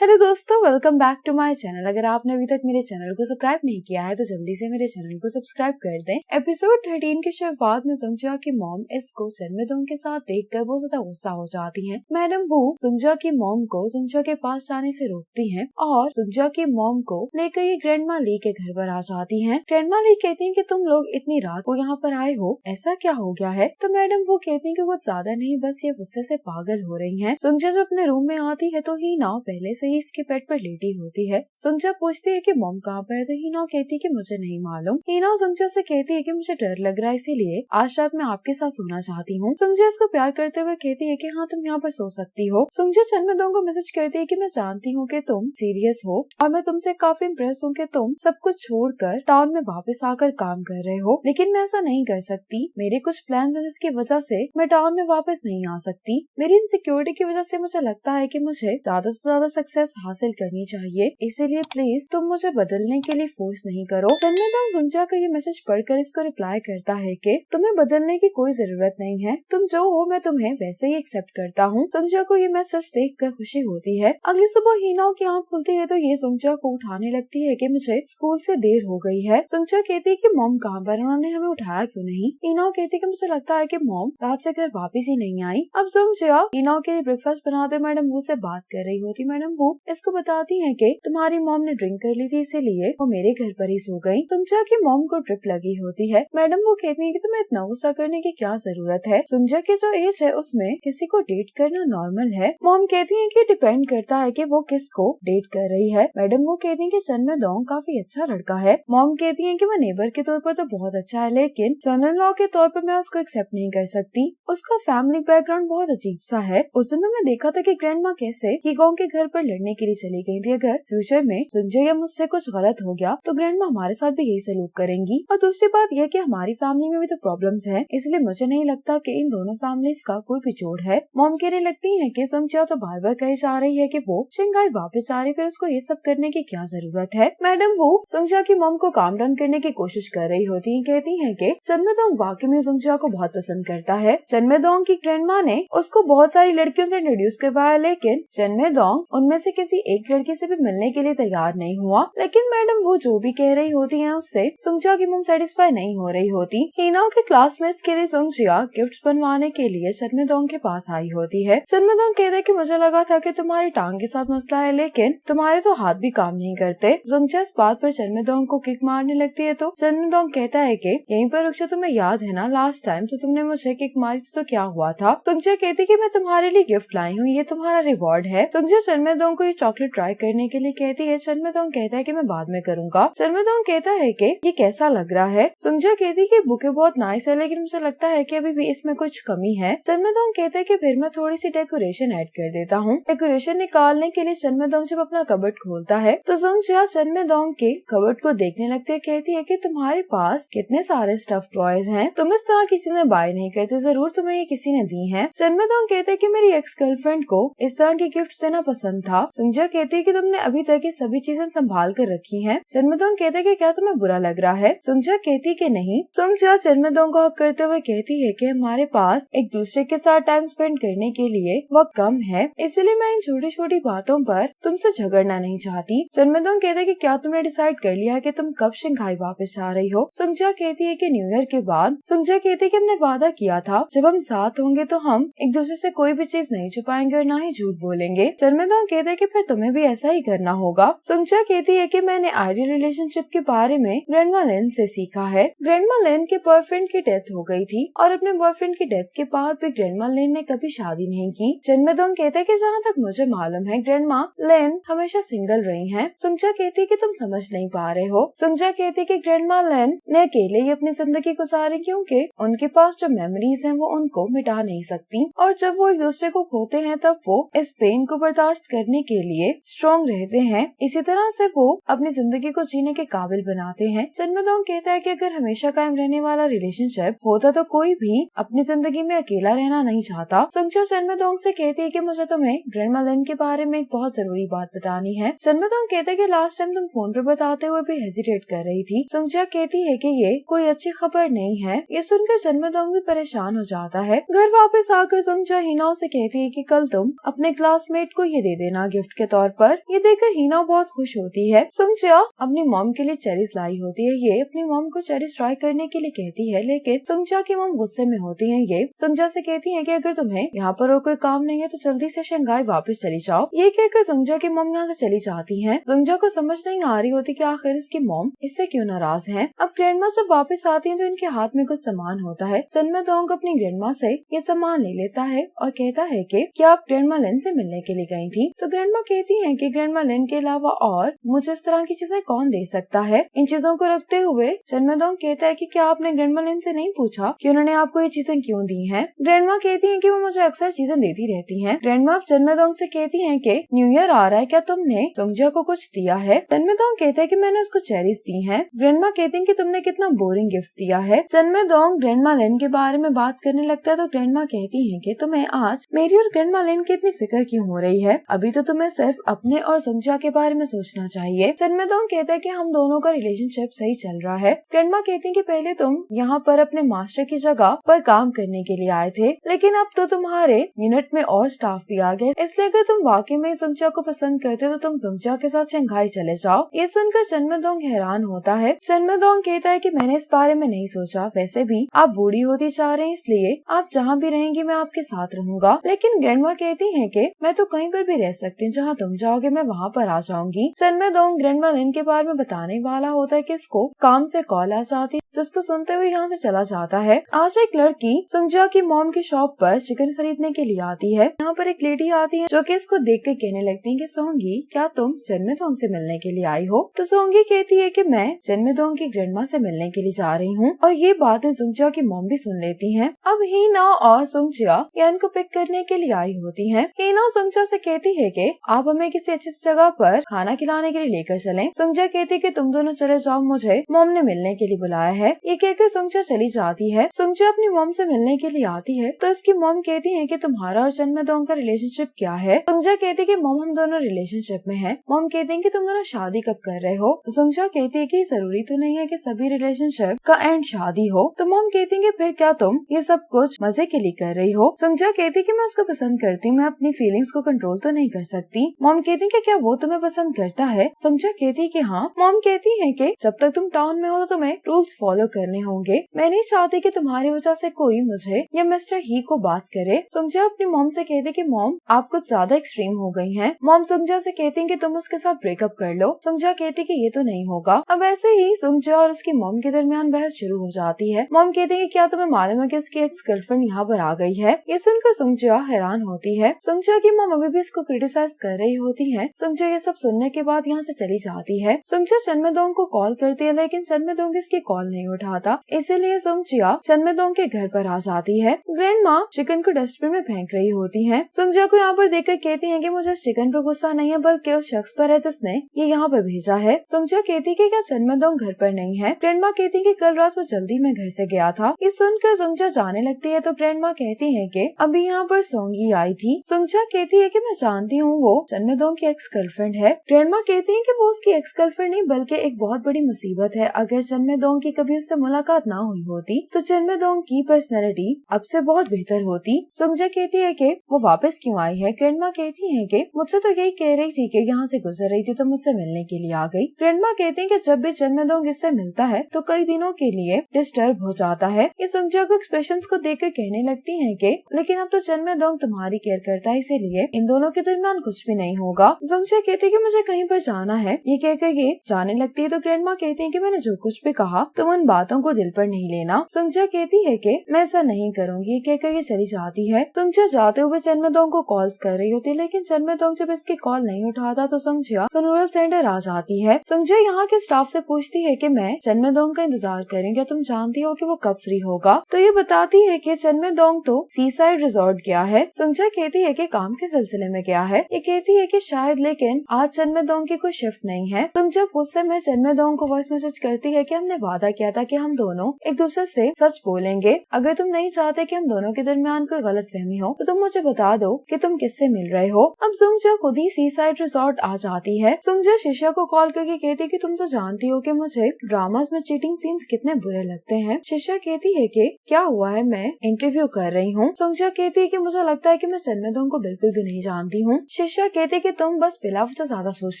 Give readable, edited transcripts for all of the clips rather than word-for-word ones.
Hello दोस्तों, welcome back to my channel. अगर आपने अभी तक मेरे चैनल को सब्सक्राइब नहीं किया है तो जल्दी से मेरे चैनल को सब्सक्राइब कर दें। एपिसोड 13 की शुरुआत में सुंगजा की मॉम इसको चनमेदोंग के साथ देखकर बहुत ज्यादा गुस्सा हो जाती हैं। मैडम वो सुंगजा की मॉम को सुंगजा के पास जाने से रोकती हैं और सुंगजा की मॉम को लेकर ये ग्रैंडमा ली के घर पर आ जाती हैं। ग्रैंडमा ली कहती हैं कि तुम लोग इतनी रात को यहाँ पर आए हो, ऐसा क्या हो गया है? तो मैडम वो कहती हैं कि कुछ ज्यादा नहीं, बस ये गुस्से से पागल हो रही हैं। सुंगजा जब अपने रूम में आती है तो हीना पहले से ही इसके बेड पर लेटी होती है। सुंगजा पूछती है कि मॉम कहाँ पर है, तो हीना कहती है कि मुझे नहीं मालूम। हीना सुंगजा से कहती है कि मुझे डर लग रहा है, इसीलिए आज रात मैं आपके साथ सोना चाहती हूँ। सुंगजा इसको प्यार करते हुए कहती है कि हाँ, तुम यहाँ पर सो सकती हो। सुंगजा चनमेदोंग को मैसेज करती है कि मैं जानती हूँ कि तुम सीरियस हो और मैं तुमसे काफी इम्प्रेस हूँ कि तुम सब कुछ छोड़कर टाउन में वापस आकर काम कर रहे हो, लेकिन मैं ऐसा नहीं कर सकती। मेरे कुछ प्लान है जिसकी वजह से मैं टाउन में वापस नहीं आ सकती। मेरी इनसिक्योरिटी की वजह से मुझे लगता है कि मुझे ज्यादा से ज्यादा सक्सेस हासिल करनी चाहिए, इसीलिए प्लीज तुम मुझे बदलने के लिए फोर्स नहीं करो। चनमेदोंग सुंगजा का ये मैसेज पढ़कर इसको रिप्लाई करता है कि तुम्हें बदलने की कोई जरूरत नहीं है, तुम जो हो मैं तुम्हें वैसे ही एक्सेप्ट करता हूँ। सुंगजा को ये मैसेज देखकर खुशी होती है। अगली सुबह हीना की आँख खुलती है तो ये सुंगजा को उठाने लगती है कि मुझे स्कूल से देर हो गई है। सुंगजा कहती है कि मॉम कहाँ पर, उन्होंने हमें उठाया क्यों नहीं? हीना कहती है कि मुझे लगता है कि मॉम रात से घर वापस ही नहीं आई। अब सुंगजा हीना के लिए ब्रेकफास्ट बनाते मैडम वो से बात कर रही होती। मैडम वो इसको बताती है कि तुम्हारी मॉम ने ड्रिंक कर ली थी, इसीलिए वो मेरे घर पर ही सो गई। सुंगजा की मॉम को ट्रिप लगी होती है। मैडम वो कहती है कि तुम्हें इतना गुस्सा करने की क्या जरूरत है? सुंगजा की जो एज है उसमें किसी को डेट करना नॉर्मल है। मॉम कहती है कि डिपेंड करता है कि वो किसको डेट कर रही है। मैडम वो कहती है कि चनमेदोंग काफी अच्छा लड़का है। मॉम कहती है कि वो नेबर के तौर पर तो बहुत अच्छा है, लेकिन सन इन लॉ के तौर पर मैं उसको एक्सेप्ट नहीं कर सकती। उसका फैमिली बैकग्राउंड बहुत अजीब सा है। उस दिन तुमने देखा था कि ग्रैंडमा कैसे हीगोंग के घर पर लड़ने के लिए चली गई थी। अगर फ्यूचर में सुंगजा या मुझसे कुछ गलत हो गया तो ग्रैंडमा हमारे साथ भी यही सलूक करेंगी। और दूसरी बात यह कि हमारी फैमिली में भी तो प्रॉब्लम्स हैं, इसलिए मुझे नहीं लगता कि इन दोनों फैमिलीज का कोई भी जोड़ है। मॉम कहने लगती है कि सुंगजा तो बार बार कही जा रही है कि वो शंघाई वापस आ रही, फिर उसको ये सब करने की क्या जरूरत है? मैडम वो सुंगजा की मॉम को काम डाउन करने की कोशिश कर रही होती है। कहती है कि चनमेदोंग वाकई में सुंगजा को बहुत पसंद करता है। चनमेदोंग की ग्रैंडमा ने उसको बहुत सारी लड़कियों से इंट्रोड्यूस करवाया, लेकिन चनमेदोंग उनमें से किसी एक लड़की से भी मिलने के लिए तैयार नहीं हुआ। लेकिन मैडम वो जो भी कह रही होती है उससे सुंगजा की मॉम सेटिस्फाई नहीं हो रही होती। हीना के क्लासमेट्स के लिए सुंगजा गिफ्ट्स बनवाने के लिए चनमेदोंग के पास आई होती है। चनमेदोंग कहता है कि मुझे लगा था कि तुम्हारी टांग के साथ मसला है, लेकिन तुम्हारे तो हाथ भी काम नहीं करते। सुंगजा इस बात पर चनमेदोंग को किक मारने लगती है तो चनमेदोंग कहता है कि यहीं पर रुक जाओ, तुम्हें याद है ना लास्ट टाइम तो तुमने मुझे किक मारी थी तो क्या हुआ था? सुंगजा कहती है कि मैं तुम्हारे लिए गिफ्ट लाई हूँ, ये तुम्हारा रिवॉर्ड है। सुंगजा चनमेदोंग को ये चॉकलेट ट्राई करने के लिए कहती है। चनमेदोंग कहता है कि मैं बाद में करूंगा। चनमेदोंग कहता है कि ये कैसा लग रहा है? सुंगजा कहती है कि बुके बहुत नाइस है, लेकिन मुझे लगता है कि अभी भी इसमें कुछ कमी है। चनमेदोंग कहता है कि फिर मैं थोड़ी सी डेकोरेशन ऐड कर देता हूँ। डेकोरेशन निकालने के लिए चनमेदोंग जब अपना कबर्ड खोलता है तो सुंगजा चनमेदोंग के कबर्ड को देखने लगती है। कहती है कि तुम्हारे पास कितने सारे स्टफ टॉयज हैं, तुम इस तरह किसी ने बाय नहीं करते, जरूर तुम्हें ये किसी ने दी है। चनमेदोंग कहते हैं कि मेरी एक्स गर्लफ्रेंड को इस तरह के गिफ्ट देना पसंद था। सुंगजा कहती है कि तुमने अभी तक ये सभी चीजें संभाल कर रखी हैं। चनमेदोंग कहते हैं कि क्या तुम्हें बुरा लग रहा है? सुंगजा कहती कि नहीं। सुंगजा चनमेदोंग को हक करते हुए कहती है कि हमारे पास एक दूसरे के साथ टाइम स्पेंड करने के लिए वक्त कम है, इसलिए मैं इन छोटी छोटी बातों पर तुमसे झगड़ना नहीं चाहती। चनमेदोंग कहते हैं कि क्या तुमने डिसाइड कर लिया है कि तुम कब शंघाई वापस जा रही हो? सुंगजा कहती है कि न्यू ईयर के बाद। सुंगजा कहती है कि हमने वादा किया था जब हम साथ होंगे तो हम एक दूसरे से कोई भी चीज नहीं छुपाएंगे और ना ही झूठ बोलेंगे। चनमेदोंग कहते हैं कि फिर तुम्हें भी ऐसा ही करना होगा। सुंगजा कहती है कि मैंने आइडियल रिलेशनशिप के बारे में ग्रैंडमा लेन से सीखा है। ग्रैंडमा लेन के बॉयफ्रेंड की डेथ हो गई थी और अपने बॉयफ्रेंड की डेथ के बाद भी ग्रैंडमा लेन ने कभी शादी नहीं की। चनमेदोंग कहते हैं कि जहाँ तक मुझे मालूम है ग्रैंडमा लेन हमेशा सिंगल रही हैं। सुंगजा कहती है कि तुम समझ नहीं पा रहे हो। सुंगजा कहती है कि ग्रैंडमा लेन ने अकेले ही अपनी जिंदगी गुजारी, क्योंकि उनके पास जो मेमोरीज हैं वो उनको मिटा नहीं सकती, और जब वो एक दूसरे को खोते हैं तब वो इस पेन को बर्दाश्त करने के लिए स्ट्रॉन्ग रहते हैं। इसी तरह से वो अपनी जिंदगी को जीने के काबिल बनाते हैं। चनमेदोंग कहता है कि अगर हमेशा कायम रहने वाला रिलेशनशिप होता तो कोई भी अपनी जिंदगी में अकेला रहना नहीं चाहता। सुंगजा चनमेदोंग से कहती है कि मुझे तुम्हें ग्रैंडमा लेन के बारे में एक बहुत जरूरी बात बतानी है। चनमेदोंग कहते हैं कि लास्ट टाइम तुम फोन पर बताते हुए भी हेजिटेट कर रही थी। सुंगजा कहती है कि ये कोई अच्छी खबर नहीं है। ये सुनकर चनमेदोंग भी परेशान हो जाता है। घर वापस आकर सुंगजा हिनाओ से कहती है कि कल तुम अपने क्लासमेट को ये दे देना गिफ्ट के तौर पर। ये देखकर हीना बहुत खुश होती है। सुंगजिया अपनी मॉम के लिए चेरीज लाई होती है। ये अपनी मॉम को चेरीज ट्राई करने के लिए कहती है, लेकिन सुंगजिया की मॉम गुस्से में होती है। ये सुंगजिया से कहती है कि अगर तुम्हें यहाँ पर और कोई काम नहीं है तो जल्दी से शंघाई वापस चली जाओ। ये कहकर सुंगजिया की मॉम यहाँ से चली जाती है। सुंगजिया को समझ नहीं आ रही होती कि आखिर इसकी मॉम इससे क्यों नाराज है। अब ग्रैंडमा जब वापस आती है तो इनके हाथ में कुछ सामान होता है। चनमेदोंग अपनी ग्रैंडमा से ये सामान ले लेता है और कहता है कि क्या आप ग्रैंडमा लिन से मिलने के लिए गई थी। तो ग्रैंडमा कहती है कि ग्रैंडमा लिन के अलावा और मुझे इस तरह की चीजें कौन दे सकता है। इन चीजों को रखते हुए चनमेदोंग कहता है कि क्या आपने ग्रैंडमा लिन से नहीं पूछा कि उन्होंने आपको ये चीजें क्यों दी हैं। ग्रैंडमा कहती है कि वो मुझे अक्सर चीजें देती रहती हैं। ग्रैंडमा अब चनमेदोंग से कहती है कि न्यू ईयर आ रहा है, क्या तुमने सुंगजिया को कुछ दिया है। चनमेदोंग कहता है कि मैंने उसको चेरीज दी हैं। ग्रैंडमा कहती है कि तुमने कितना बोरिंग गिफ्ट दिया है। चनमेदोंग ग्रैंडमा लिन के बारे में बात करने लगता है तो ग्रैंडमा कहती है कि तुम्हें आज मेरी और ग्रैंडमा लिन की इतनी फिक्र क्यों हो रही है। अभी तो तुम्हें सिर्फ अपने और सुंगजिया के बारे में सोचना चाहिए। चनमेदोंग कहता है कि हम दोनों का रिलेशनशिप सही चल रहा है। ग्रैंडमा कहती है कि पहले तुम यहाँ पर अपने मास्टर की जगह पर काम करने के लिए आए थे, लेकिन अब तो तुम्हारे यूनिट में और स्टाफ भी आ गए, इसलिए अगर तुम वाकई में सुंगजिया को पसंद करते तो तुम सुंगजिया के साथ शंघाई चले जाओ। ये सुनकर चनमेदोंग हैरान होता है। चनमेदोंग कहता है कि मैंने इस बारे में नहीं सोचा, वैसे भी आप बूढ़ी होती जा रही हैं, इसलिए आप जहाँ भी रहेंगी मैं आपके साथ रहूंगा। लेकिन ग्रैंडमा कहती है कि मैं तो कहीं पर भी रह सकती हूँ, जहाँ तुम जाओगे मैं वहाँ पर आ जाऊंगी। चनमेदोंग ग्रैंडमा लिन के बारे में बताने वाला होता है कि इसको काम से कॉल आ जाती है, जिसको सुनते हुए यहाँ से चला जाता है। आज एक लड़की सुंगजिया की मॉम की शॉप पर चिकन खरीदने के लिए आती है। यहाँ पर एक लेडी आती है जो कि इसको देख कर कहने लगती है कि सोंगी, क्या तुम चनमेदोंग से मिलने के लिए आई हो। तो सोंगी कहती है कि मैं चनमेदोंग की ग्रैंडमा से मिलने के लिए जा रही हूँ, और ये बातें सुंगजिया की मॉम भी सुन लेती हैं। अब हीना और सुंगजिया यान को पिक करने के लिए आई होती हैं। हीना सुंगजिया से कहती है कि आप हमें किसी अच्छी जगह पर खाना खिलाने के लिए लेकर चलें। सुंगजिया कहती है कि तुम दोनों चले जाओ, मुझे मॉम ने मिलने के लिए बुलाया है। ये कहकर सुंगजिया चली जाती है। सुंगजिया अपनी मॉम से मिलने के लिए आती है तो इसकी मॉम कहती है कि तुम्हारा और चनमेदोंग का रिलेशनशिप क्या है। सुंगजिया कहती है कि मॉम हम दोनों रिलेशनशिप में हैं। मॉम कहती है कि तुम दोनों शादी कब कर रहे हो। सुंगजिया कहती है कि जरूरी तो नहीं है कि सभी रिलेशनशिप का एंड शादी हो। तो मॉम कहती है कि फिर क्या तुम ये सब कुछ मजे के लिए कर रही हो। सुंगजिया कहती है कि मैं उसको पसंद करती हूँ, मैं अपनी फीलिंग्स को कंट्रोल तो नहीं कर सकती। मॉम कहती है कि क्या वो तुम्हें पसंद करता है। सुंगजिया कहती है कि हाँ। मॉम कहती है कि जब तक तुम टाउन में हो तो तुम्हें रूल्स फॉलो करने होंगे। मैं नहीं चाहती कि तुम्हारी वजह से कोई मुझे या मिस्टर ही को बात करे। सुंगजिया अपनी मॉम से कहती है कि मॉम आप कुछ ज्यादा एक्सट्रीम हो गई हैं। मॉम सुंगजिया से कहती है कि तुम उसके साथ ब्रेकअप कर लो। सुंगजिया कहती है कि ये तो नहीं होगा। अब ऐसे ही सुंगजिया और उसकी मॉम के दरमियान बहस शुरू हो जाती है। मॉम कहती है कि क्या तुम्हें मालूम है कि उसकी एक्स गर्लफ्रेंड यहाँ पर आ गई है। ये सुनकर सुंगजिया हैरान होती है। सुंगजिया की मॉम अभी भी इसको क्रिटिसाइज कर रही होती है। सुंगजिया ये सब सुनने के बाद यहाँ से चली जाती है। सुंगजिया चनमेदोंग को कॉल करती है, लेकिन चनमेदोंग इसकी कॉल नहीं उठाता, इसीलिए सुंगजिया चनमेदोंग के घर पर आ जाती है। ग्रैंडमा चिकन को डस्टबिन में फेंक रही होती है। सुंगजिया को यहाँ पर देखकर कहती है कि मुझे चिकन पर गुस्सा नहीं है, बल्कि उस शख्स पर है जिसने ये यहाँ पर भेजा है। सुंगजिया कहती है कि क्या चनमेदोंग घर पर नहीं है। ग्रैंडमा कहती है कि कल रात वो जल्दी में घर से गया था। ये सुनकर सुंगजिया जाने लगती है तो ग्रैंडमा कहती है कि अभी यहाँ पर सोंगी आई थी। सुंगजिया कहती है कि मैं जानती हूँ वो चनमेदोंग की एक्स गर्लफ्रेंड है। ग्रैंडमा कहती है कि वो उसकी एक्स गर्लफ्रेंड नहीं बल्कि एक बहुत बड़ी मुसीबत है। अगर चनमेदोंग की कभी उससे मुलाकात ना हुई होती तो चनमेदोंग की पर्सनैलिटी अब से बहुत बेहतर होती। सुंगजिया कहती है कि वो वापस क्यों आई है। ग्रैंडमा कहती है कि मुझसे तो यही कह रही थी कि यहाँ से गुजर रही थी तो मुझसे मिलने के लिए आ गई। ग्रैंडमा कहती है कि जब भी चनमेदोंग इससे मिलता है तो कई दिनों के लिए डिस्टर्ब हो जाता है। ये सुंगजिया को एक्सप्रेशंस को देखकर कहने लगती है कि लेकिन अब तो चनमेदोंग तुम्हारी केयर करता है, इसीलिए इन दोनों के दरमियान कुछ भी नहीं होगा। सुंगजिया कहती है कि मुझे कहीं पर जाना है। ये कहकर ये जाने लगती है तो ग्रैंडमा कहती है कि मैंने जो कुछ भी कहा तुम उन बातों को दिल पर नहीं लेना। सुंगजिया कहती है कि मैं ऐसा नहीं करूंगी। ये कहकर ये चली जाती है। सुंगजिया जाते हुए चनमेदोंग को कॉल्स कर रही होती है, लेकिन चनमेदोंग जब इसकी कॉल नहीं उठाता तो सुंगजिया फ्यूनरल सेंटर आ जाती है। सुंगजिया यहाँ के स्टाफ से पूछती है कि मैं चनमेदोंग का इंतजार करेंगे, तुम जानती हो कि वो कब फ्री होगा। तो ये बताती है कि चनमेदोंग तो सी साइड रिजॉर्ट गया है। सुंगजिया कहती है कि काम के सिलसिले में गया है। ये कहती है कि शायद, लेकिन आज चनमेदोंग की कोई शिफ्ट नहीं है। सुंगजिया गुस्से में चनमेदोंग को वॉइस मैसेज करती है कि हमने वादा किया कहता कि हम दोनों एक दूसरे से सच बोलेंगे। अगर तुम नहीं चाहते कि हम दोनों के दरमियान कोई गलतफहमी हो तो तुम मुझे बता दो कि तुम किससे मिल रहे हो। अब सुंगजा खुद ही सी साइड रिजॉर्ट आ जाती है। सुंगजा शिष्या को कॉल करके कहती कि तुम तो जानती हो कि मुझे ड्रामास में चीटिंग सीन्स कितने बुरे लगते हैं। शिष्या कहती है कि क्या हुआ है, मैं इंटरव्यू कर रही हूँ। सुंगजा कहती है कि मुझे लगता है कि मैं चनमेदोंग को बिल्कुल भी नहीं जानती हूँ। शिष्या कहती है कि तुम बस पिलाव से ज्यादा सोच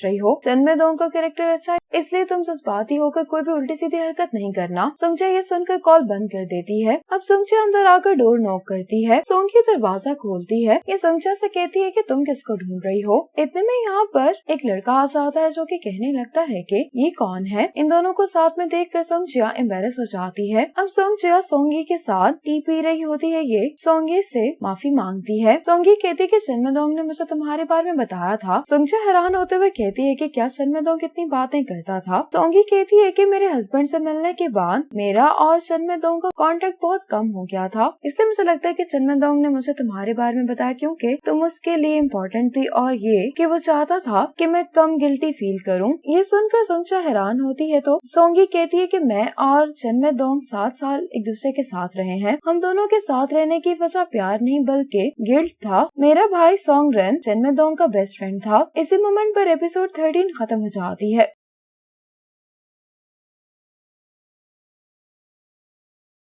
रही हो। चनमेदोंग का कैरेक्टर अच्छा है इसलिए तुम जज्बाती होकर कोई भी उल्टी सीधी हरकत नहीं करना। सुंगजा ये सुनकर कॉल बंद कर देती है। अब सुंगजा अंदर आकर डोर नॉक करती है। सोंगी दरवाजा खोलती है। ये सुंगजा से कहती है कि तुम किसको ढूंढ रही हो। इतने में यहाँ पर एक लड़का आ जाता है जो कि कहने लगता है कि ये कौन है। इन दोनों को साथ में देखकर सुंगजा एम्बेरस हो जाती है। अब सुंगजा सोंगी के साथ टी पी रही होती है। ये सोंगी से माफी मांगती है। सोंगी कहती है कि चनमेदोंग ने मुझे तुम्हारे बारे में बताया था। सुंगजा हैरान होते हुए कहती है कि क्या चनमेदोंग इतनी बातें करता था। सोंगी कहती है कि मेरे हस्बैंड से मिलने के बाद मेरा और चनमेदोंग का कांटेक्ट बहुत कम हो गया था, इसलिए मुझे लगता है कि चनमेदोंग ने मुझे तुम्हारे बारे में बताया क्योंकि तुम उसके लिए इम्पोर्टेंट थी और ये कि वो चाहता था कि मैं कम गिल्टी फील करूं। ये सुनकर सुंगजा हैरान होती है तो सोंगी कहती है कि मैं और चनमेदोंग 7 साल एक दूसरे के साथ रहे हैं। हम दोनों के साथ रहने की वजह प्यार नहीं बल्कि गिल्ट था। मेरा भाई सोंगरेन चनमेदोंग का बेस्ट फ्रेंड था। इसी मोमेंट पर एपिसोड 13 खत्म हो जाती है।